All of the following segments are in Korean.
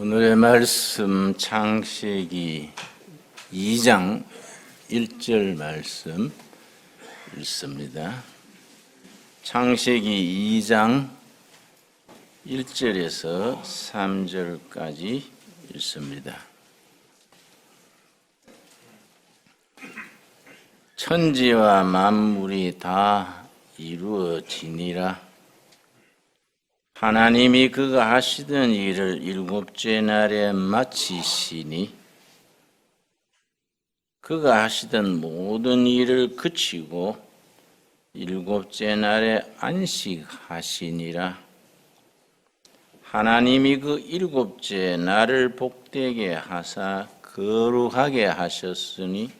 오늘의 말씀 창세기 2장 1절 말씀 읽습니다. 창세기 2장 1절에서 3절까지 읽습니다. 천지와 만물이 다 이루어지니라. 하나님이 그가 하시던 일을 일곱째 날에 마치시니 그가 하시던 모든 일을 그치고 일곱째 날에 안식하시니라. 하나님이 그 일곱째 날을 복되게 하사 거룩하게 하셨으니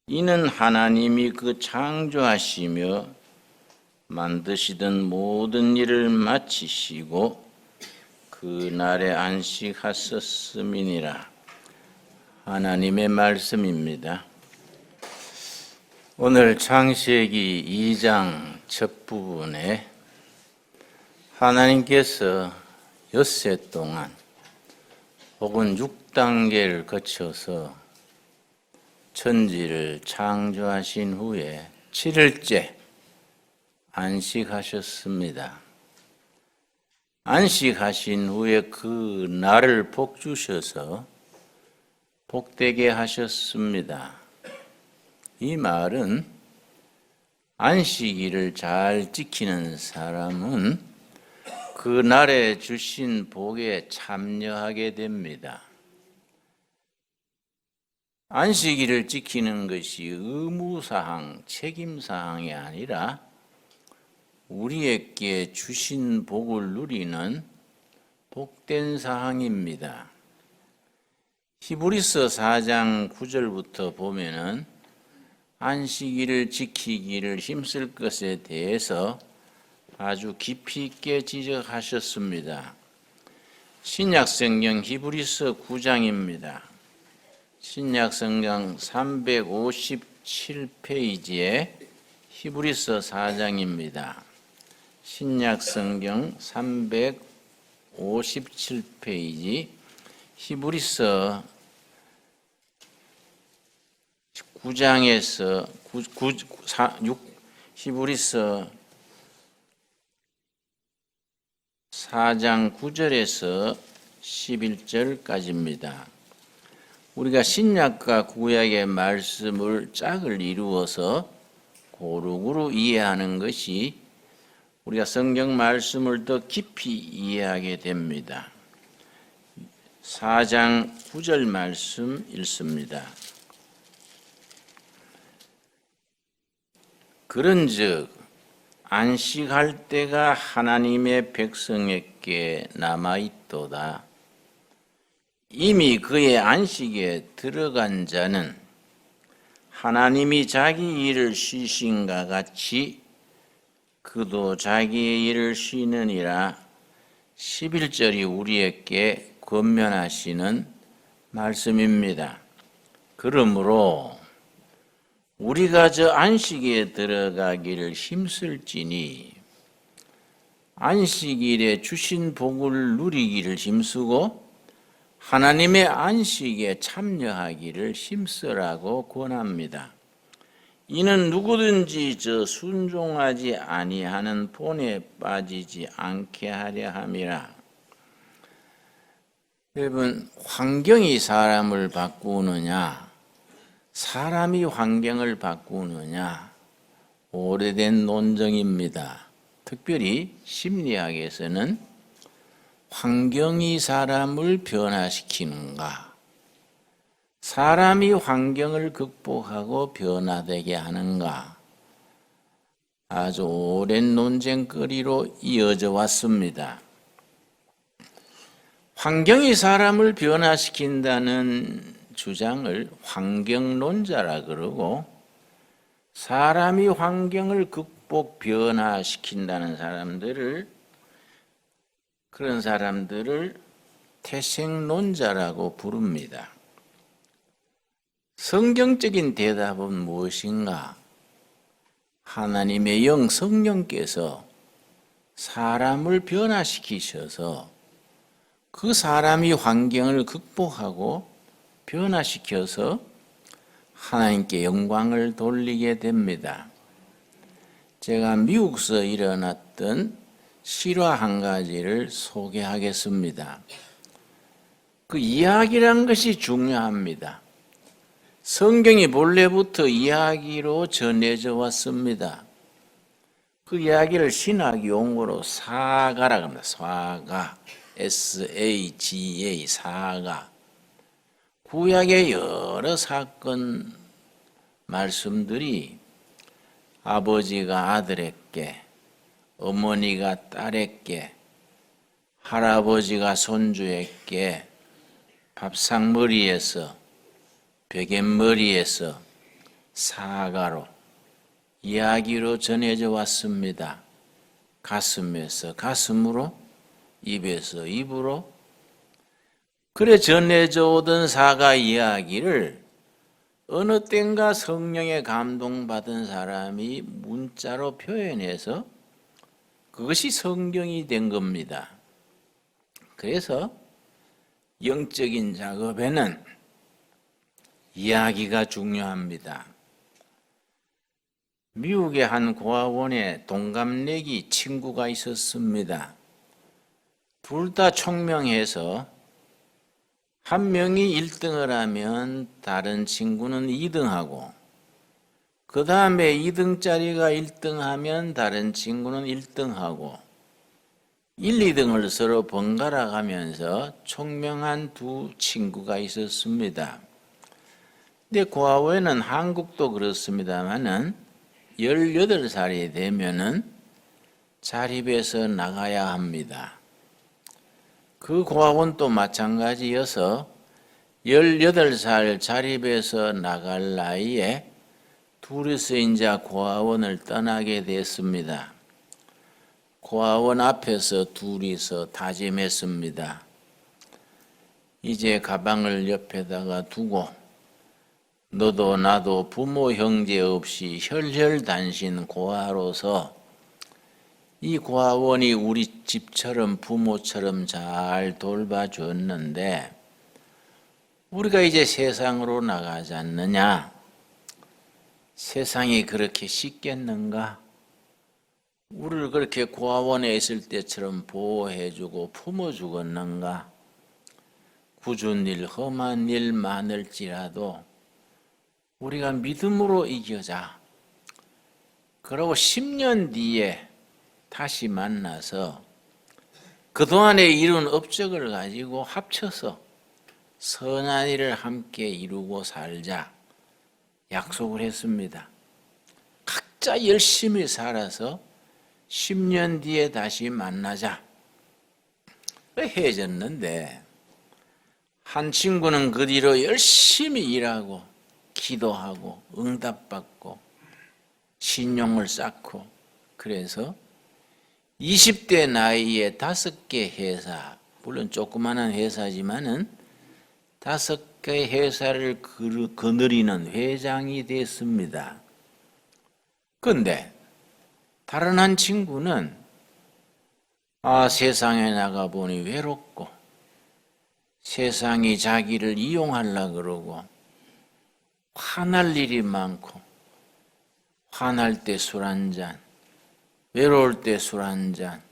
이는 하나님이 그 창조하시며 만드시던 모든 일을 마치시고 그 날에 안식하셨음이니라. 하나님의 말씀입니다. 오늘 창세기 2장 첫 부분에 하나님께서 엿새 동안 혹은 6단계를 거쳐서 천지를 창조하신 후에 7일째 안식하셨습니다. 안식하신 후에 그 날을 복 주셔서 복되게 하셨습니다. 이 말은 안식일을 잘 지키는 사람은 그 날에 주신 복에 참여하게 됩니다. 안식일을 지키는 것이 의무사항, 책임사항이 아니라 우리에게 주신 복을 누리는 복된 사항입니다. 히브리서 4장 9절부터 보면은 안식일을 지키기를 힘쓸 것에 대해서 아주 깊이 있게 지적하셨습니다. 신약성경 히브리서 9장입니다. 신약성경 357페이지에 히브리서 4장입니다. 신약성경 357페이지 히브리서 9장에서 히브리서 4장 9절에서 11절까지입니다. 우리가 신약과 구약의 말씀을 짝을 이루어서 고루고루 이해하는 것이 우리가 성경 말씀을 더 깊이 이해하게 됩니다. 4장 9절 말씀 읽습니다. 그런즉 안식할 때가 하나님의 백성에게 남아있도다. 이미 그의 안식에 들어간 자는 하나님이 자기 일을 쉬신가 같이 그도 자기의 일을 쉬느니라. 11절이 우리에게 권면하시는 말씀입니다. 그러므로 우리가 저 안식에 들어가기를 힘쓸지니 안식일에 주신 복을 누리기를 힘쓰고 하나님의 안식에 참여하기를 힘쓰라고 권합니다. 이는 누구든지 저 순종하지 아니하는 본에 빠지지 않게 하려 함이라. 여러분, 환경이 사람을 바꾸느냐, 사람이 환경을 바꾸느냐, 오래된 논쟁입니다. 특별히 심리학에서는 환경이 사람을 변화시키는가, 사람이 환경을 극복하고 변화되게 하는가, 아주 오랜 논쟁거리로 이어져 왔습니다. 환경이 사람을 변화시킨다는 주장을 환경론자라 그러고, 사람이 환경을 극복 변화시킨다는 그런 사람들을 태생론자라고 부릅니다. 성경적인 대답은 무엇인가? 하나님의 영 성령께서 사람을 변화시키셔서 그 사람이 환경을 극복하고 변화시켜서 하나님께 영광을 돌리게 됩니다. 제가 미국에서 일어났던 실화 한 가지를 소개하겠습니다. 그 이야기란 것이 중요합니다. 성경이 본래부터 이야기로 전해져 왔습니다. 그 이야기를 신학 용어로 사가라고 합니다. 사가, S-A-G-A, 사가. 구약의 여러 사건 말씀들이 아버지가 아들에게, 어머니가 딸에게, 할아버지가 손주에게 밥상머리에서, 베갯머리에서 사가로 이야기로 전해져 왔습니다. 가슴에서 가슴으로, 입에서 입으로. 그래 전해져 오던 사가 이야기를 어느 땐가 성령에 감동받은 사람이 문자로 표현해서 그것이 성경이 된 겁니다. 그래서 영적인 작업에는 이야기가 중요합니다. 미국의 한 고아원에 동갑내기 친구가 있었습니다. 둘 다 총명해서 한 명이 1등을 하면 다른 친구는 2등하고, 그 다음에 2등짜리가 1등하면 다른 친구는 1등하고, 1, 2등을 서로 번갈아 가면서 총명한 두 친구가 있었습니다. 근데 고아원은 한국도 그렇습니다만은 18살이 되면은 자립해서 나가야 합니다. 그 고아원도 마찬가지여서 18살 자립해서 나갈 나이에 둘이서 이제 고아원을 떠나게 됐습니다. 고아원 앞에서 둘이서 다짐했습니다. 이제 가방을 옆에다가 두고 너도 나도 부모 형제 없이 혈혈단신 고아로서 이 고아원이 우리 집처럼 부모처럼 잘 돌봐줬는데 우리가 이제 세상으로 나가지 않느냐? 세상이 그렇게 쉽겠는가? 우리를 그렇게 고아원에 있을 때처럼 보호해주고 품어주겠는가? 굳은 일, 험한 일 많을지라도 우리가 믿음으로 이겨자. 그러고 10년 뒤에 다시 만나서 그동안에 이룬 업적을 가지고 합쳐서 선한 일을 함께 이루고 살자 약속을 했습니다. 각자 열심히 살아서 10년 뒤에 다시 만나자. 헤어졌는데 한 친구는 그 뒤로 열심히 일하고 기도하고 응답받고 신용을 쌓고 그래서 20대 나이에 5개 회사, 물론 조그마한 회사지만은 5개 회사를 거느리는 회장이 됐습니다. 그런데 다른 한 친구는 세상에 나가보니 외롭고 세상이 자기를 이용하려고 그러고 화날 일이 많고 화날 때 술 한잔, 외로울 때 술 한잔,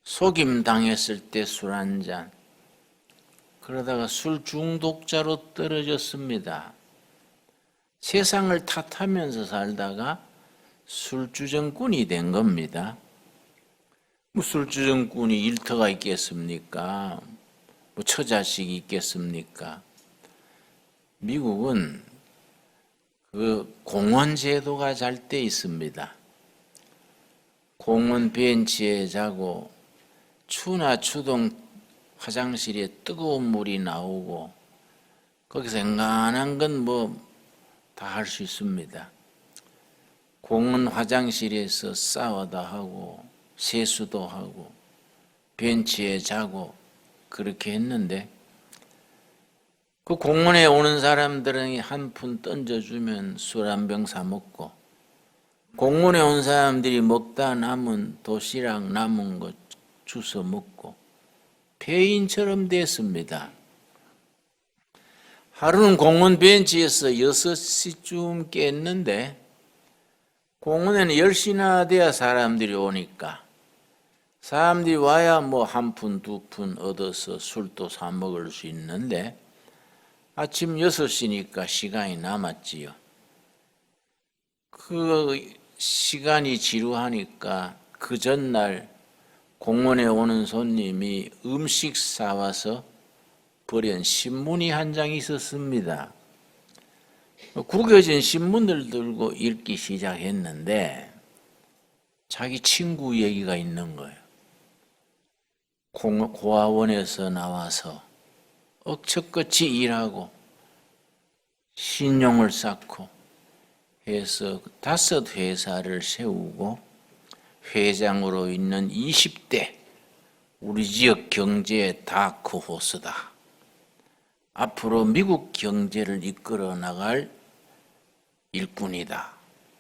속임 당했을 때 술 한잔, 그러다가 술 중독자로 떨어졌습니다. 세상을 탓하면서 살다가 술주정꾼이 된 겁니다. 술주정꾼이 일터가 있겠습니까? 처자식이 있겠습니까? 미국은 그 공원 제도가 잘 돼 있습니다. 공원 벤치에 자고 추나 추동 화장실에 뜨거운 물이 나오고 거기서 앵간한 건 뭐 다 할 수 있습니다. 공원 화장실에서 싸워도 하고 세수도 하고 벤치에 자고 그렇게 했는데 그 공원에 오는 사람들은 한 푼 던져주면 술 한 병 사 먹고 공원에 온 사람들이 먹다 남은 도시락 남은 거 주워 먹고 폐인처럼 됐습니다. 하루는 공원 벤치에서 6시쯤 깼는데 공원에는 10시나 돼야 사람들이 오니까 사람들이 와야 뭐 한 푼, 두 푼 얻어서 술도 사 먹을 수 있는데 아침 6시니까 시간이 남았지요. 그 시간이 지루하니까 그 전날 공원에 오는 손님이 음식 사와서 버린 신문이 한 장 있었습니다. 구겨진 신문을 들고 읽기 시작했는데 자기 친구 얘기가 있는 거예요. 고아원에서 나와서 억척같이 일하고 신용을 쌓고 해서 5회사를 세우고 회장으로 있는 20대 우리 지역 경제의 다크호스다. 앞으로 미국 경제를 이끌어 나갈 일꾼이다.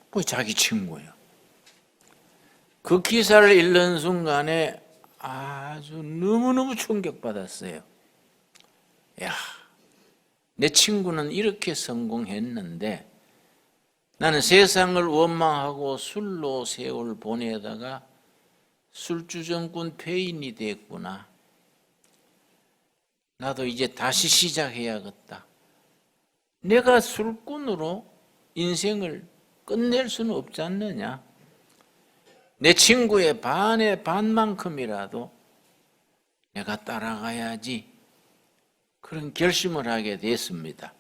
그 자기 친구예요. 그 기사를 읽는 순간에 아주 너무너무 충격받았어요. 야, 내 친구는 이렇게 성공했는데 나는 세상을 원망하고 술로 세월 보내다가 술주정꾼 폐인이 됐구나. 나도 이제 다시 시작해야겠다. 내가 술꾼으로 인생을 끝낼 수는 없지 않느냐. 내 친구의 반의 반만큼이라도 내가 따라가야지. 그런 결심을 하게 됐습니다.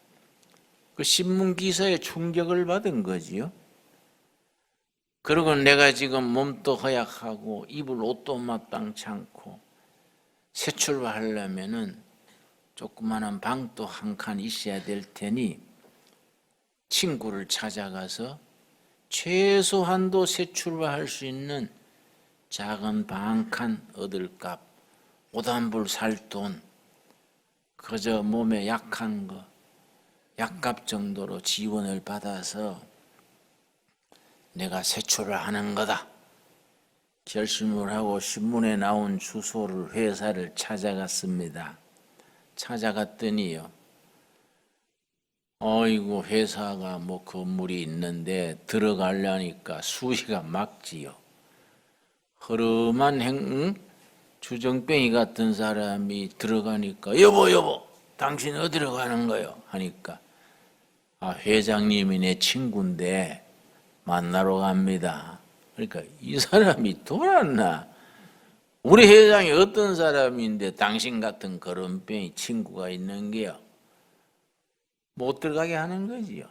그 신문 기사에 충격을 받은 거지요. 그러고 내가 지금 몸도 허약하고 입을 옷도 마땅치 않고 새 출발하려면은 조그마한 방도 한 칸 있어야 될 테니 친구를 찾아가서 최소한도 새 출발할 수 있는 작은 방 한 칸 얻을 값, 옷 한 벌 살 돈, 그저 몸에 약한 거, 약값 정도로 지원을 받아서 내가 새 출발하는 거다. 결심을 하고 신문에 나온 주소를 회사를 찾아갔습니다. 찾아갔더니요. 어이구 회사가 뭐 건물이 있는데 들어가려니까 수위가 막지요. 허름한 주정뱅이 같은 사람이 들어가니까 여보 당신 어디로 가는 거요? 하니까 회장님이 내 친구인데 만나러 갑니다. 그러니까 이 사람이 돌았나? 우리 회장이 어떤 사람인데 당신 같은 거름병이 친구가 있는 게요? 못 들어가게 하는 거지요.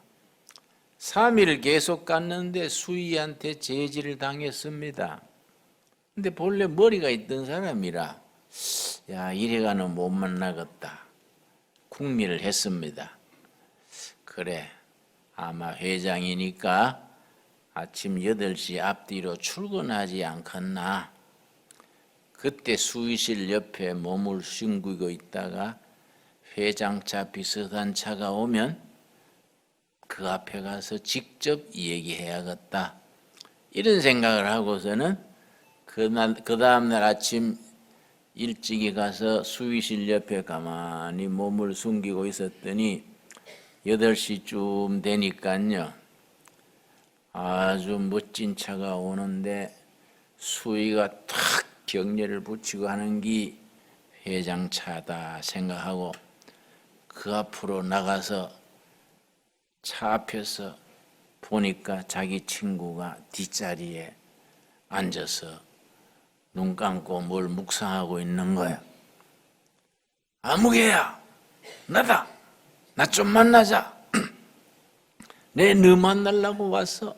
3일 계속 갔는데 수희한테 제지를 당했습니다. 근데 본래 머리가 있던 사람이라 야 이래가는 못 만나겠다. 궁리를 했습니다. 그래 아마 회장이니까 아침 8시 앞뒤로 출근하지 않겠나. 그때 수의실 옆에 몸을 뒹구고 있다가 회장차 비슷한 차가 오면 그 앞에 가서 직접 얘기해야겠다. 이런 생각을 하고서는 그 다음날 아침 일찍이 가서 수의실 옆에 가만히 몸을 숨기고 있었더니 8시쯤 되니까요. 아주 멋진 차가 오는데 수의가 탁 경례를 붙이고 하는 게 회장차다 생각하고 그 앞으로 나가서 차 앞에서 보니까 자기 친구가 뒷자리에 앉아서 눈 감고 뭘 묵상하고 있는 거야. 아무개야, 나다. 나 좀 만나자. 너 만나려고 왔어.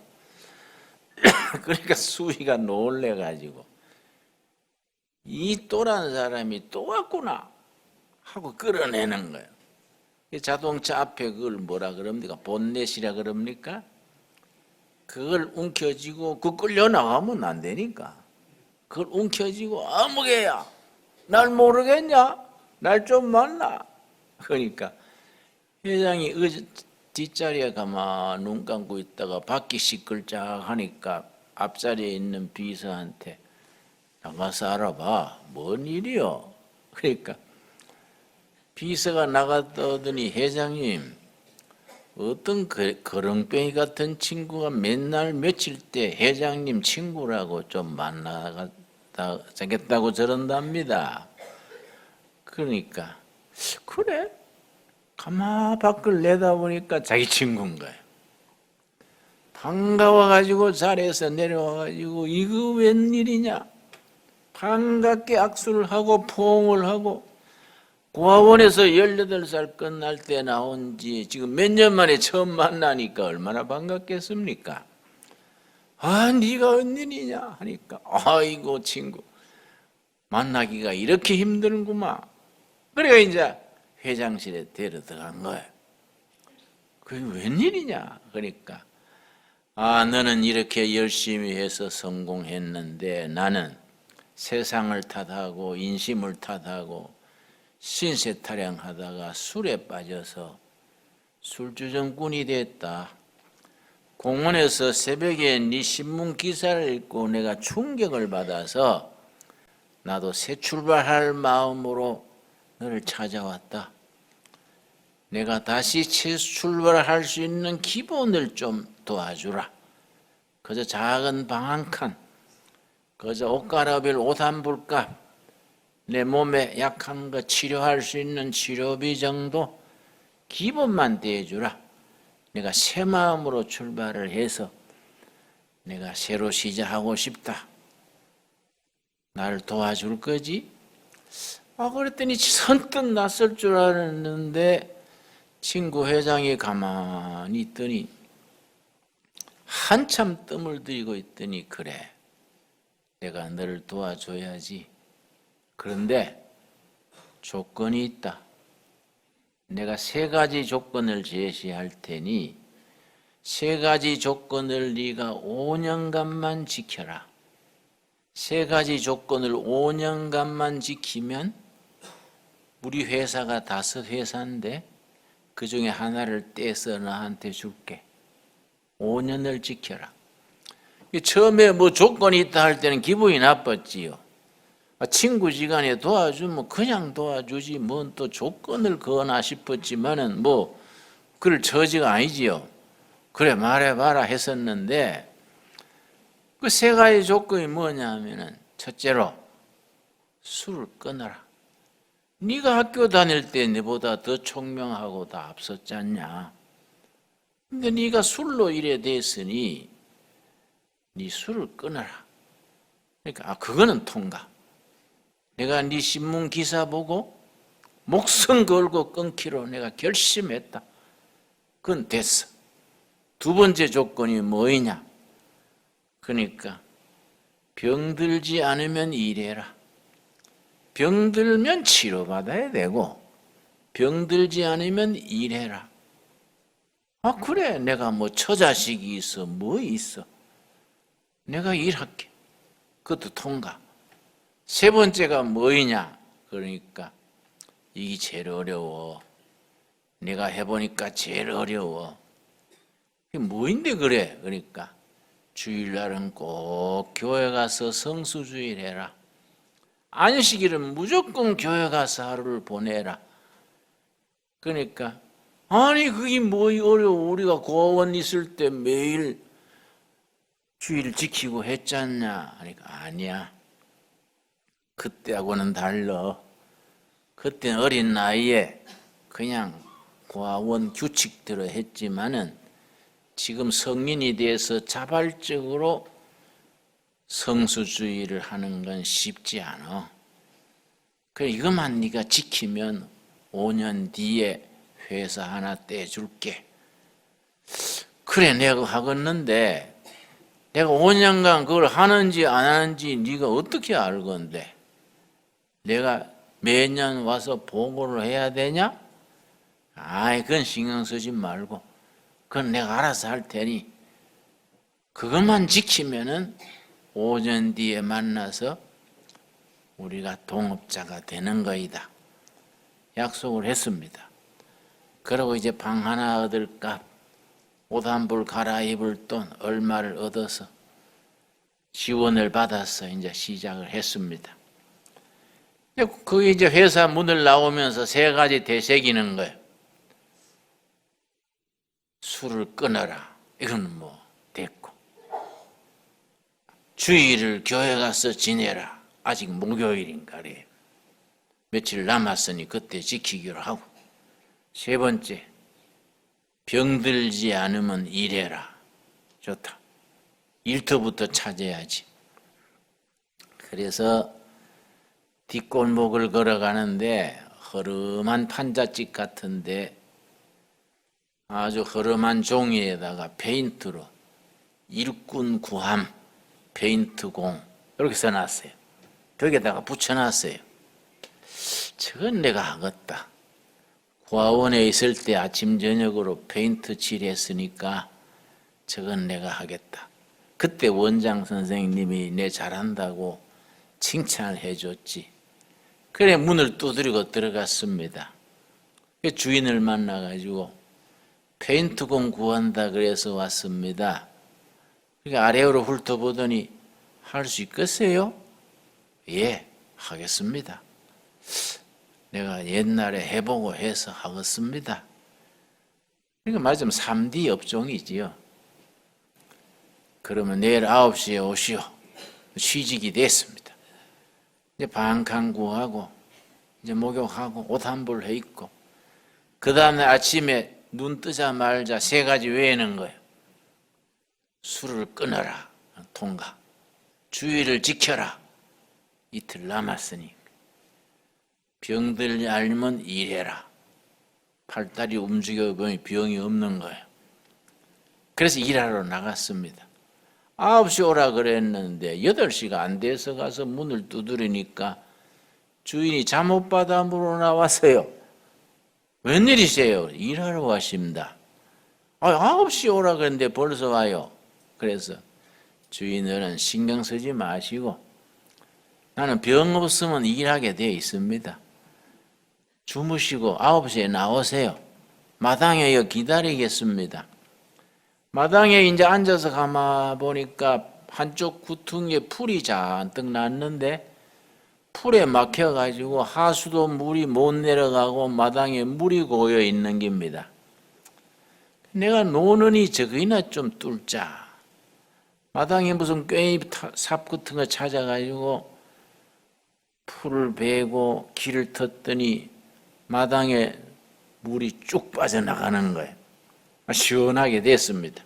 그러니까 수희가 놀래가지고 이 또란 사람이 또 왔구나. 하고 끌어내는 거예요. 자동차 앞에 그걸 뭐라 그럽니까? 본넷이라 그럽니까? 그걸 움켜쥐고 그 끌려 나가면 안 되니까 그걸 움켜쥐고 아무개야 날 모르겠냐? 날 좀 만나. 그러니까 회장이 뒷자리에 가만 눈 감고 있다가 바퀴 시끌짝 하니까 앞자리에 있는 비서한테 나가서 알아봐. 뭔 일이요? 그러니까 비서가 나갔더니 회장님 어떤 거렁뱅이 같은 친구가 맨날 며칠 때 회장님 친구라고 좀 만나겠다고 저런답니다. 그러니까 그래? 가마 밖을 내다보니까 자기 친구인 거예요. 반가워가지고 자리에서 내려와가지고 이거 웬일이냐? 반갑게 악수를 하고 포옹을 하고 고아원에서 18살 끝날 때 나온 지 지금 몇 년 만에 처음 만나니까 얼마나 반갑겠습니까? 아, 네가 웬일이냐 하니까 아이고 친구 만나기가 이렇게 힘드는구만. 그래가 이제 회장실에 데려들어간 거예요. 그게 웬일이냐 그러니까 아, 너는 이렇게 열심히 해서 성공했는데 나는 세상을 탓하고 인심을 탓하고 신세타령하다가 술에 빠져서 술주정꾼이 됐다. 공원에서 새벽에 네 신문 기사를 읽고 내가 충격을 받아서 나도 새 출발할 마음으로 너를 찾아왔다. 내가 다시 출발할 수 있는 기본을 좀 도와주라. 그저 작은 방 한 칸, 그저 옷갈아입을 옷 한 불값, 내 몸에 약한 거 치료할 수 있는 치료비 정도 기본만 대주라. 내가 새 마음으로 출발을 해서 내가 새로 시작하고 싶다. 나를 도와줄 거지? 아, 그랬더니 선뜻 낯설 줄 알았는데 친구 회장이 가만히 있더니 한참 뜸을 들이고 있더니 그래, 내가 너를 도와줘야지. 그런데 조건이 있다. 내가 3가지 조건을 제시할 테니 3가지 조건을 네가 5년간만 지켜라. 3가지 조건을 5년간만 지키면 우리 회사가 5회사인데 그 중에 하나를 떼서 너한테 줄게. 5년을 지켜라. 처음에 뭐 조건이 있다 할 때는 기분이 나빴지요. 친구지간에 도와주면 그냥 도와주지 뭔 또 조건을 거나 싶었지만은 뭐 그럴 처지가 아니지요. 그래 말해봐라 했었는데 그 3가지 조건이 뭐냐 하면은 첫째로 술을 끊어라. 네가 학교 다닐 때 내보다 더 총명하고 다 앞섰지 않냐. 근데 네가 술로 이래 됐으니 네 술을 끊어라. 그러니까 그거는 통과. 내가 네 신문 기사 보고 목숨 걸고 끊기로 내가 결심했다. 그건 됐어. 2번째 조건이 뭐이냐? 그러니까 병들지 않으면 일해라. 병들면 치료받아야 되고 병들지 않으면 일해라. 아, 그래, 내가 뭐 처자식이 있어 뭐 있어, 내가 일할게. 그것도 통과. 3번째가 뭐이냐? 그러니까 이게 제일 어려워. 내가 해보니까 제일 어려워. 이게 뭐인데 그래? 그러니까 주일날은 꼭 교회 가서 성수주일 해라. 안식일은 무조건 교회 가서 하루를 보내라. 그러니까 아니 그게 뭐 어려워. 우리가 고아원 있을 때 매일 주일 지키고 했잖냐. 그러니까 아니야. 그때하고는 달라. 그때는 어린 나이에 그냥 고아원 규칙대로 했지만은 지금 성인이 돼서 자발적으로 성수주의를 하는 건 쉽지 않아. 그래 이것만 네가 지키면 5년 뒤에 회사 하나 떼줄게. 그래 내가 하겠는데 내가 5년간 그걸 하는지 안 하는지 네가 어떻게 알 건데? 내가 매년 와서 보고를 해야 되냐? 아이, 그건 신경 쓰지 말고 그건 내가 알아서 할 테니 그것만 지키면은 5년 뒤에 만나서 우리가 동업자가 되는 거이다. 약속을 했습니다. 그리고 이제 방 하나 얻을 값, 옷 한 벌 갈아입을 돈 얼마를 얻어서 지원을 받아서 이제 시작을 했습니다. 그게 이제 회사 문을 나오면서 세 가지 되새기는 거예요. 술을 끊어라. 이건 뭐 됐고. 주일을 교회 가서 지내라. 아직 목요일인가 그래요. 며칠 남았으니 그때 지키기로 하고. 세 번째, 병들지 않으면 일해라. 좋다. 일터부터 찾아야지. 그래서 뒷골목을 걸어가는데 허름한 판잣집 같은데 아주 허름한 종이에다가 페인트로 일꾼 구함 페인트공 이렇게 써놨어요. 벽에다가 붙여놨어요. 저건 내가 하겠다. 고아원에 있을 때 아침 저녁으로 페인트 칠했으니까 저건 내가 하겠다. 그때 원장 선생님이 내 잘한다고 칭찬을 해줬지. 그래 문을 두드리고 들어갔습니다. 주인을 만나가지고 페인트공 구한다 그래서 왔습니다. 그러니까 아래로 훑어보더니 할 수 있겠어요? 예, 하겠습니다. 내가 옛날에 해보고 해서 하겠습니다. 그러니까 말하자면 3D 업종이지요. 그러면 내일 9시에 오시오. 취직이 됐습니다. 이제 반칸 구하고 이제 목욕하고 옷 한 벌 해 입고 그 다음날 아침에 눈 뜨자마자 세 가지 외우는 거예요. 술을 끊어라. 통과. 주의를 지켜라. 이틀 남았으니. 병들지 않으면 일해라. 팔다리 움직여 보니 병이 없는 거예요. 그래서 일하러 나갔습니다. 9시 오라 그랬는데 8시가 안 돼서 가서 문을 두드리니까 주인이 잠옷바닥으로 나왔어요. 웬일이세요? 일하러 왔습니다. 9시 오라 그랬는데 벌써 와요. 그래서 주인들은 신경 쓰지 마시고 나는 병 없으면 일하게 되어 있습니다. 주무시고 9시에 나오세요. 마당에 기다리겠습니다. 마당에 이제 앉아서 가만 보니까 한쪽 구퉁이에 풀이 잔뜩 났는데 풀에 막혀가지고 하수도 물이 못 내려가고 마당에 물이 고여 있는 겁니다. 내가 노는이 저기나 좀 뚫자. 마당에 무슨 괭이 삽 같은 거 찾아가지고 풀을 베고 길을 텄더니 마당에 물이 쭉 빠져나가는 거예요. 시원하게 됐습니다.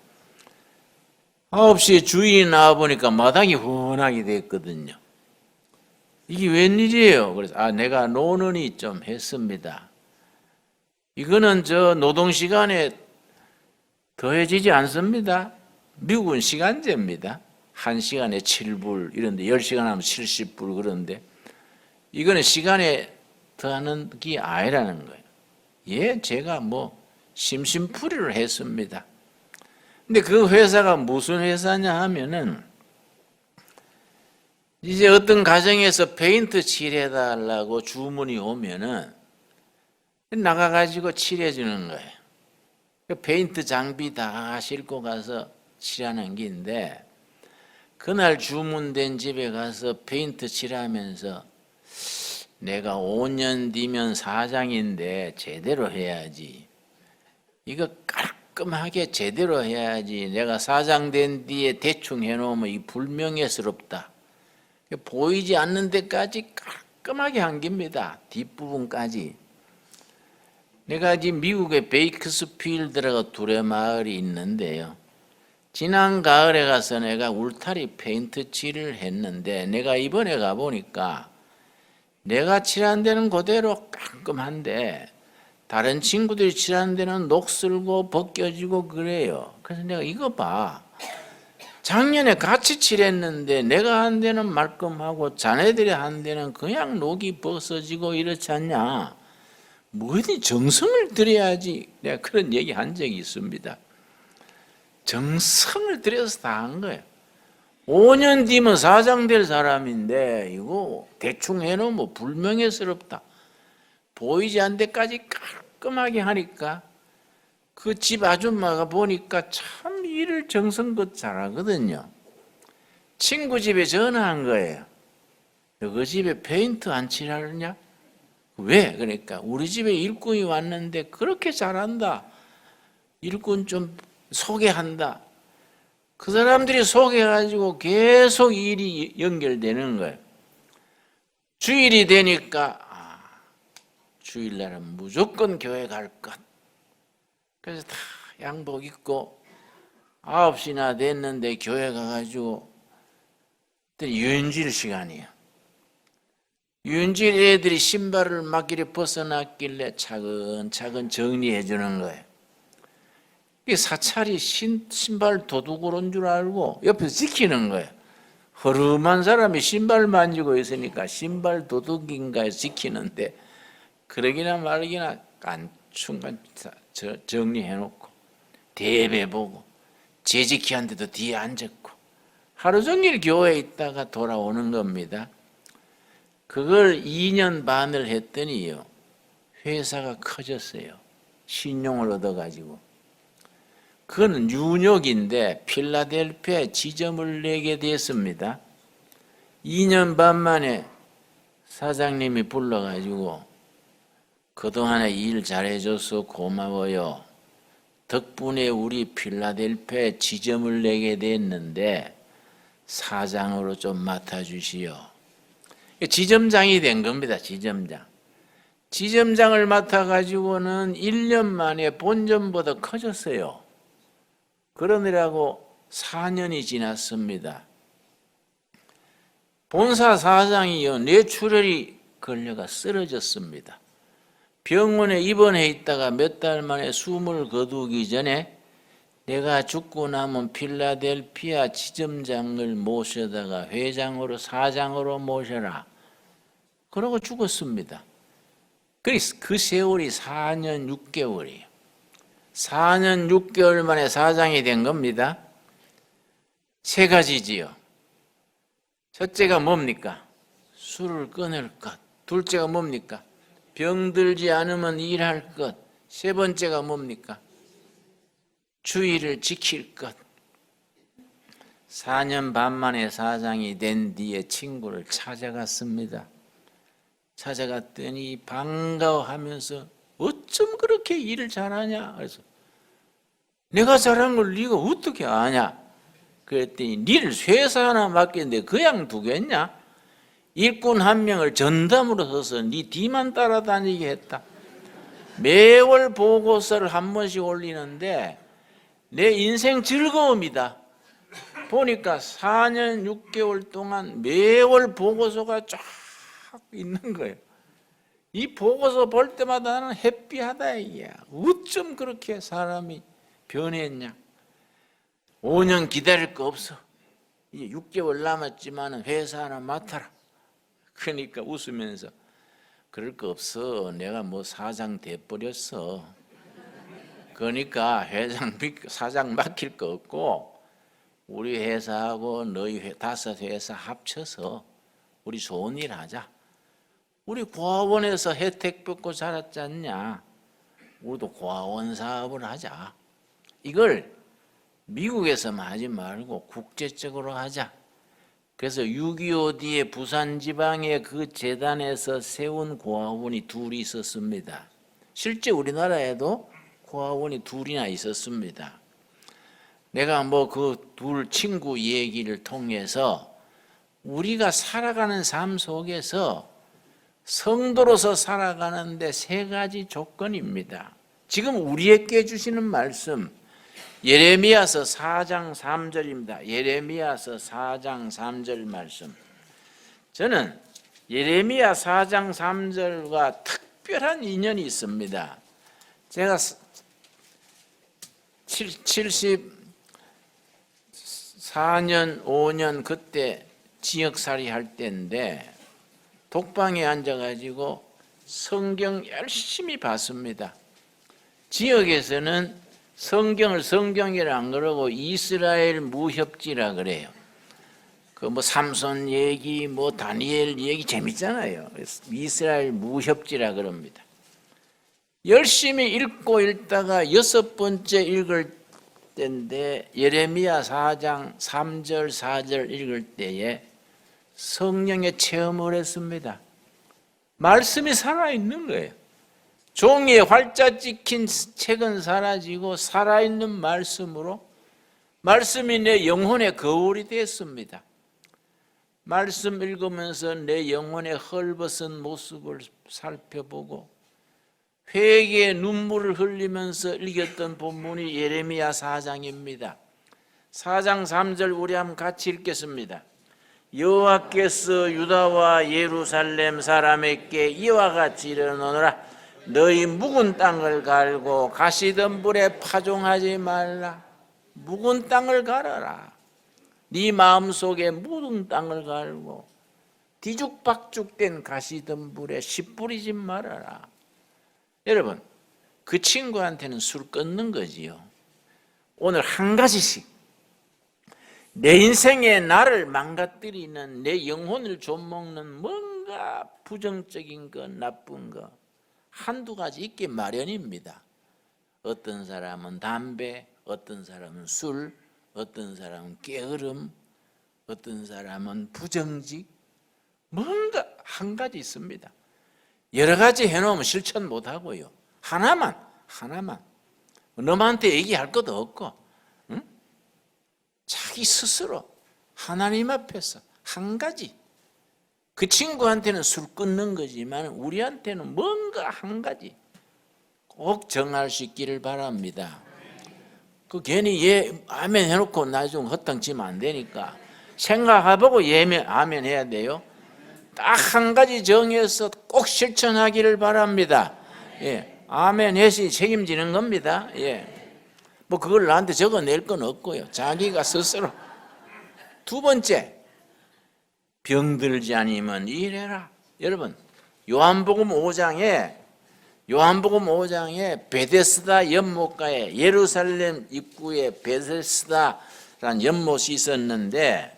9시에 주인이 나와보니까 마당이 훤하게 됐거든요. 이게 웬일이에요? 그래서 내가 노는이 좀 했습니다. 이거는 저 노동시간에 더해지지 않습니다. 미국은 시간제입니다. 1시간에 7불 이런데 10시간 하면 70불 그런데 이거는 시간에 더하는 게 아니라는 거예요. 예, 제가 심심풀이를 했습니다. 근데 그 회사가 무슨 회사냐 하면은 이제 어떤 가정에서 페인트 칠해달라고 주문이 오면은 나가가지고 칠해주는 거예요. 페인트 장비 다 싣고 가서 칠하는 게인데 그날 주문된 집에 가서 페인트 칠하면서 내가 5년 뒤면 사장인데 제대로 해야지. 이거 깔끔하게 제대로 해야지. 내가 사장 된 뒤에 대충 해놓으면 이 불명예스럽다. 보이지 않는 데까지 깔끔하게 한 겁니다. 뒷부분까지. 내가 지금 미국의 베이크스필드라고 두레마을이 있는데요. 지난 가을에 가서 내가 울타리 페인트 칠을 했는데 내가 이번에 가보니까 내가 칠한 데는 그대로 깔끔한데 다른 친구들이 칠한 데는 녹슬고 벗겨지고 그래요. 그래서 내가 이거 봐. 작년에 같이 칠했는데 내가 한 데는 말끔하고 자네들이 한 데는 그냥 녹이 벗어지고 이렇지 않냐. 뭐든지 정성을 들여야지. 내가 그런 얘기 한 적이 있습니다. 정성을 들여서 다 한 거예요. 5년 뒤면 사장 될 사람인데 이거 대충 해놓으면 불명예스럽다. 보이지 않는 데까지 깔끔하게 하니까 그 집 아줌마가 보니까 참 일을 정성껏 잘하거든요. 친구 집에 전화한 거예요. 그 집에 페인트 안 칠하느냐? 왜? 그러니까 우리 집에 일꾼이 왔는데 그렇게 잘한다. 일꾼 좀 소개한다. 그 사람들이 소개해가지고 계속 일이 연결되는 거예요. 주일이 되니까 주일날은 무조건 교회 갈 것. 그래서 다 양복 입고 9시나 됐는데 교회 가가지고 유인질 시간이에요. 유인질 애들이 신발을 막길에 벗어났길래 차근차근 정리해 주는 거예요. 사찰이 신발 도둑을 온 줄 알고 옆에서 지키는 거예요. 허름한 사람이 신발 만지고 있으니까 신발 도둑인가 해서 지키는데 그러기나 말기나 깐충간 정리해놓고 대배 보고 재지키한테도 뒤에 앉았고 하루 종일 교회에 있다가 돌아오는 겁니다. 그걸 2년 반을 했더니요 회사가 커졌어요. 신용을 얻어가지고. 그건 뉴욕인데 필라델피아에 지점을 내게 됐습니다. 2년 반 만에 사장님이 불러가지고 그동안에 일 잘해줘서 고마워요. 덕분에 우리 필라델피아에 지점을 내게 됐는데 사장으로 좀 맡아주시오. 지점장이 된 겁니다. 지점장. 지점장을 맡아가지고는 1년 만에 본점보다 커졌어요. 그러느라고 4년이 지났습니다. 본사 사장이요 뇌출혈이 걸려가 쓰러졌습니다. 병원에 입원해 있다가 몇 달 만에 숨을 거두기 전에 내가 죽고 나면 필라델피아 지점장을 모셔다가 회장으로 사장으로 모셔라. 그러고 죽었습니다. 그래서 그 세월이 4년 6개월이에요. 4년 6개월 만에 사장이 된 겁니다. 3가지지요. 첫째가 뭡니까? 술을 끊을 것. 둘째가 뭡니까? 병들지 않으면 일할 것. 3번째가 뭡니까? 주의를 지킬 것. 4년 반 만에 사장이 된 뒤에 친구를 찾아갔습니다. 찾아갔더니 반가워하면서 어쩜 그렇게 일을 잘하냐? 그래서 내가 잘한 걸 네가 어떻게 아냐? 그랬더니 니를 회사 하나 맡겼는데 그냥 두겠냐? 일꾼 1명을 전담으로 서서 네 뒤만 따라다니게 했다. 매월 보고서를 한 번씩 올리는데 내 인생 즐거움이다. 보니까 4년 6개월 동안 매월 보고서가 쫙 있는 거예요. 이 보고서 볼 때마다 나는 해피하다 이게. 어쩜 그렇게 사람이 변했냐. 5년 기다릴 거 없어. 이제 6개월 남았지만 회사 하나 맡아라. 그러니까 웃으면서 그럴 거 없어. 내가 뭐 사장 돼버렸어. 그러니까 사장 맡길 거 없고 우리 회사하고 너희 5회사 합쳐서 우리 좋은 일 하자. 우리 고아원에서 혜택 받고 자랐지 않냐. 우리도 고아원 사업을 하자. 이걸 미국에서만 하지 말고 국제적으로 하자. 그래서 6.25 뒤에 부산 지방의 그 재단에서 세운 고아원이 2이 있었습니다. 실제 우리나라에도 고아원이 2이나 있었습니다. 내가 뭐 그 2 친구 얘기를 통해서 우리가 살아가는 삶 속에서 성도로서 살아가는데 3가지 조건입니다. 지금 우리에게 주시는 말씀 예레미야서 4장 3절입니다. 예레미야서 4장 3절 말씀. 저는 예레미야 4장 3절과 특별한 인연이 있습니다. 제가 4년, 5년 그때 지역살이 할 때인데 독방에 앉아가지고 성경 열심히 봤습니다. 지역에서는 성경을 성경이라 안 그러고 이스라엘 무협지라 그래요. 그 뭐 삼손 얘기, 뭐 다니엘 얘기 재밌잖아요. 이스라엘 무협지라 그럽니다. 열심히 읽다가 6번째 읽을 때인데 예레미야 4장 3절 4절 읽을 때에 성령의 체험을 했습니다. 말씀이 살아있는 거예요. 종이에 활자 찍힌 책은 사라지고 살아있는 말씀으로 말씀이 내 영혼의 거울이 됐습니다. 말씀 읽으면서 내 영혼의 헐벗은 모습을 살펴보고 회개의 눈물을 흘리면서 읽었던 본문이 예레미야 4장입니다. 4장 3절 우리 한번 같이 읽겠습니다. 여호와께서 유다와 예루살렘 사람에게 이와 같이 이르노라. 너희 묵은 땅을 갈고 가시덤불에 파종하지 말라. 묵은 땅을 갈아라. 네 마음속에 묵은 땅을 갈고 뒤죽박죽된 가시덤불에 씨 뿌리지 말아라. 여러분, 그 친구한테는 술 끊는 거지요. 오늘 한 가지씩 내 인생에 나를 망가뜨리는, 내 영혼을 좀먹는 뭔가 부정적인 것, 나쁜 것 한두 가지 있기 마련입니다. 어떤 사람은 담배, 어떤 사람은 술, 어떤 사람은 게으름, 어떤 사람은 부정직, 뭔가 한 가지 있습니다. 여러 가지 해놓으면 실천 못하고요. 하나만 너한테 얘기할 것도 없고, 응? 자기 스스로 하나님 앞에서 한 가지. 그 친구한테는 술 끊는 거지만 우리한테는 뭔가 한 가지 꼭 정할 수 있기를 바랍니다. 그 괜히 예 아멘 해놓고 나중에 헛땅치면 안 되니까 생각해보고 아멘 해야 돼요. 딱 한 가지 정해서 꼭 실천하기를 바랍니다. 예, 아멘 해시 책임지는 겁니다. 예, 뭐 그걸 나한테 적어낼 건 없고요. 자기가 스스로. 두 번째, 병들지 않으면 일해라. 여러분, 요한복음 5장에 베데스다 연못가에 예루살렘 입구에 베데스다라는 연못이 있었는데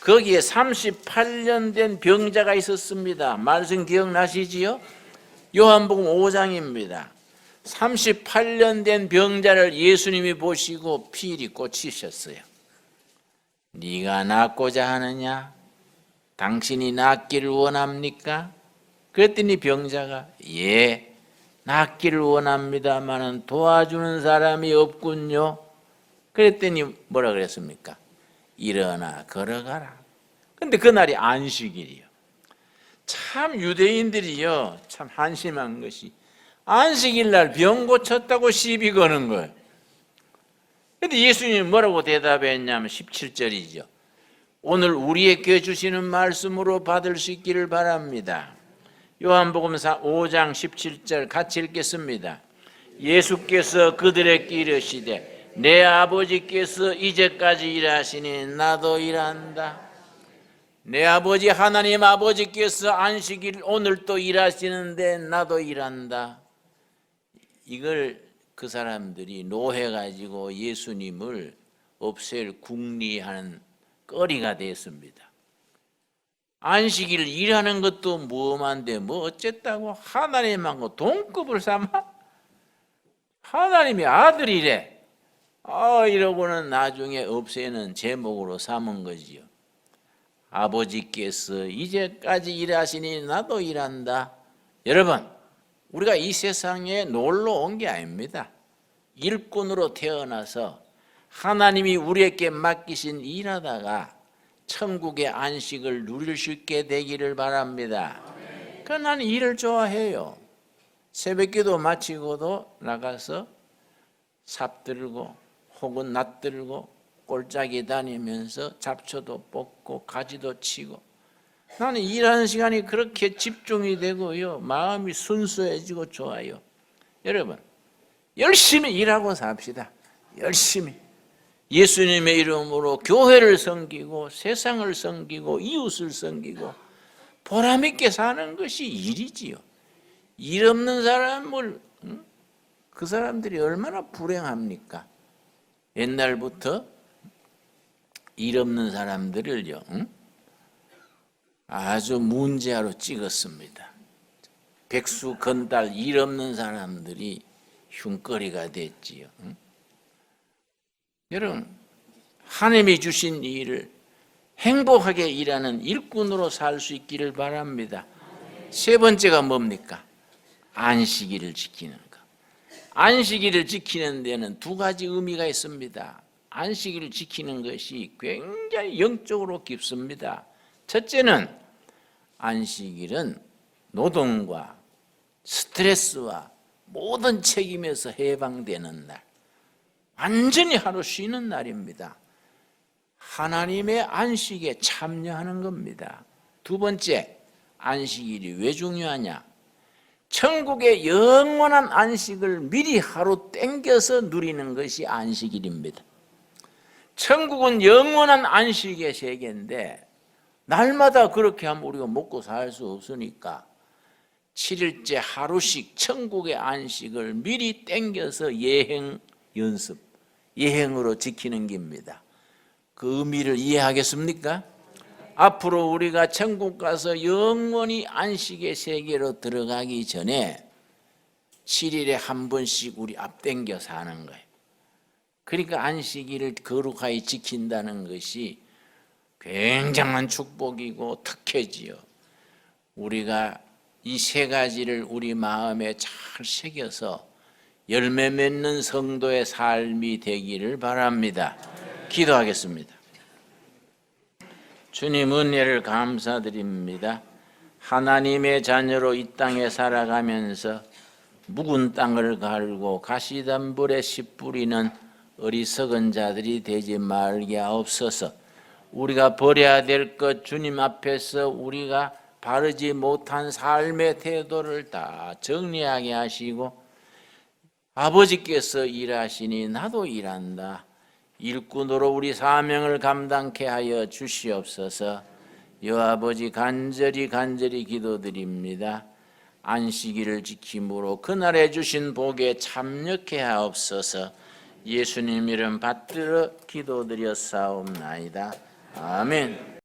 거기에 38년 된 병자가 있었습니다. 말씀 기억나시지요? 요한복음 5장입니다. 38년 된 병자를 예수님이 보시고 필히 꽂히셨어요. 네가 낫고자 하느냐? 당신이 낫기를 원합니까? 그랬더니 병자가 예, 낫기를 원합니다마는 도와주는 사람이 없군요. 그랬더니 뭐라 그랬습니까? 일어나 걸어가라. 근데 그날이 안식일이요. 참 유대인들이요, 참 한심한 것이 안식일 날 병 고쳤다고 시비 거는 거예요. 근데 예수님이 뭐라고 대답했냐면 17절이죠. 오늘 우리에게 주시는 말씀으로 받을 수 있기를 바랍니다. 요한복음 5장 17절 같이 읽겠습니다. 예수께서 그들에게 이르시되 내 아버지께서 이제까지 일하시니 나도 일한다. 내 아버지 하나님 아버지께서 안식일 오늘 또 일하시는데 나도 일한다. 이걸 그 사람들이 노해가지고 예수님을 없앨 궁리하는 거리가 됐습니다. 안식일 일하는 것도 무엄한데 뭐 어쨌다고 하나님하고 동급을 삼아? 하나님이 아들이래. 이러고는 나중에 없애는 제목으로 삼은 거지요. 아버지께서 이제까지 일하시니 나도 일한다. 여러분, 우리가 이 세상에 놀러 온 게 아닙니다. 일꾼으로 태어나서 하나님이 우리에게 맡기신 일하다가 천국의 안식을 누릴 수 있게 되기를 바랍니다. 그러나 나는 일을 좋아해요. 새벽기도 마치고도 나가서 삽 들고 혹은 낫 들고 꼴짝이 다니면서 잡초도 뽑고 가지도 치고, 나는 일하는 시간이 그렇게 집중이 되고요, 마음이 순수해지고 좋아요. 여러분, 열심히 일하고 삽시다. 열심히. 예수님의 이름으로 교회를 섬기고 세상을 섬기고 이웃을 섬기고 보람있게 사는 것이 일이지요. 일 없는 사람을, 그 사람들이 얼마나 불행합니까? 옛날부터 일 없는 사람들을요, 아주 문제아로 찍었습니다. 백수 건달 일 없는 사람들이 흉거리가 됐지요. 여러분, 하나님이 주신 일을 행복하게 일하는 일꾼으로 살 수 있기를 바랍니다. 세 번째가 뭡니까? 안식일을 지키는 것. 안식일을 지키는 데는 두 가지 의미가 있습니다. 안식일을 지키는 것이 굉장히 영적으로 깊습니다. 첫째는 안식일은 노동과 스트레스와 모든 책임에서 해방되는 날, 완전히 하루 쉬는 날입니다. 하나님의 안식에 참여하는 겁니다. 두 번째, 안식일이 왜 중요하냐? 천국의 영원한 안식을 미리 하루 땡겨서 누리는 것이 안식일입니다. 천국은 영원한 안식의 세계인데 날마다 그렇게 하면 우리가 먹고 살 수 없으니까 7일째 하루씩 천국의 안식을 미리 땡겨서 예행 연습, 예행으로 지키는 겁니다. 그 의미를 이해하겠습니까? 앞으로 우리가 천국 가서 영원히 안식의 세계로 들어가기 전에 7일에 한 번씩 우리 앞당겨 사는 거예요. 그러니까 안식일을 거룩하게 지킨다는 것이 굉장한 축복이고 특혜지요. 우리가 이 세 가지를 우리 마음에 잘 새겨서 열매 맺는 성도의 삶이 되기를 바랍니다. 기도하겠습니다. 주님, 은혜를 감사드립니다. 하나님의 자녀로 이 땅에 살아가면서 묵은 땅을 갈고 가시덤불에 씨 뿌리는 어리석은 자들이 되지 말게 하옵소서. 우리가 버려야 될 것 주님 앞에서 우리가 바르지 못한 삶의 태도를 다 정리하게 하시고, 아버지께서 일하시니 나도 일한다, 일꾼으로 우리 사명을 감당케 하여 주시옵소서. 여아버지, 간절히 기도드립니다. 안식일을 지킴으로 그날에 주신 복에 참여케 하옵소서. 예수님 이름 받들어 기도드렸사옵나이다. 아멘.